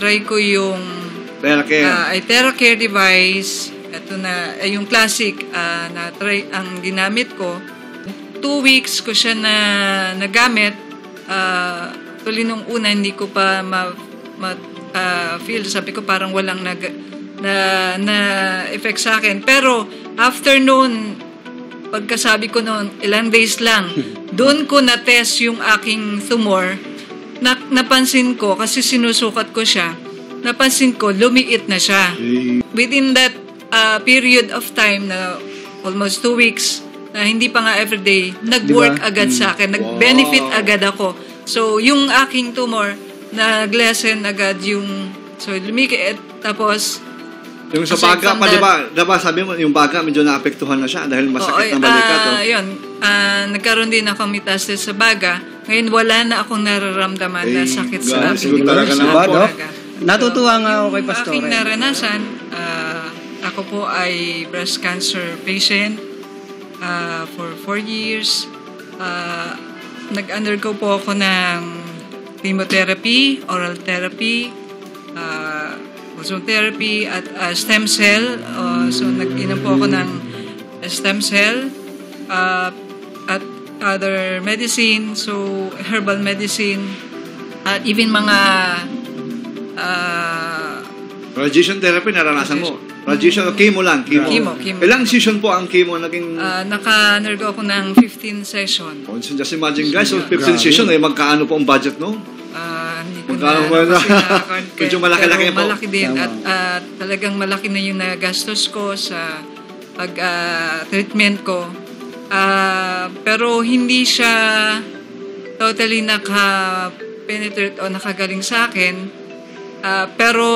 Try ko yung TheraCare device. Ito na, yung classic na try ang ginamit ko. 2 weeks ko siya nagamit. Tuloy nung una, hindi ko pa feel. Sabi ko parang walang na effect sa akin. Pero after noon, pagkasabi ko noon, ilang days lang, doon ko na-test yung aking tumor. Napansin ko, kasi sinusukat ko siya, napansin ko, lumiit na siya. Within that period of time na almost 2 weeks, na hindi pa nga everyday, nag-work agad sa akin, nag-benefit agad ako. So, yung aking tumor, nag-lessen agad so lumiit, tapos, yung sa baga pa, diba, sabi mo, yung baga, medyo naapektuhan na siya dahil masakit na balikat. Yun, nagkaroon din ako metastasis sa baga. Ngayon, wala na akong nararamdaman na sakit sa aking baga. Natutuwa nga ako kay Pastor. Aking naranasan, ako po ay breast cancer patient for 4 years. Nag-undergo po ako ng chemotherapy, oral therapy, ozone therapy at stem cell. So, nag-inom po ako ng stem cell at other medicine, so herbal medicine, at even mga radiation therapy naranasan mo? Radiation o chemo lang? Chemo. Ilang session po ang chemo naging? Naka-undergo ako ng 15 session. So just imagine guys, so 15 session, magkaano po ang budget, no? Hindi ko na medyo malaki-laki po. Malaki din. At talagang malaki na yung nagastos ko sa pag-treatment ko. Pero hindi siya totally naka-penetrate o nakagaling sa akin. Pero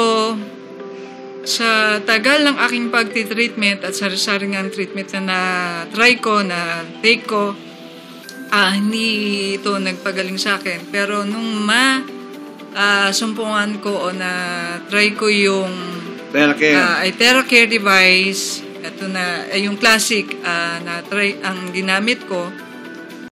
sa tagal ng aking pag-treatment at sari-saring treatment na try ko, na take ko, hindi ito nagpagaling sa akin. Pero nung sumpungan ko o na-try ko yung TheraCare device, ito na, yung classic na try ang ginamit ko,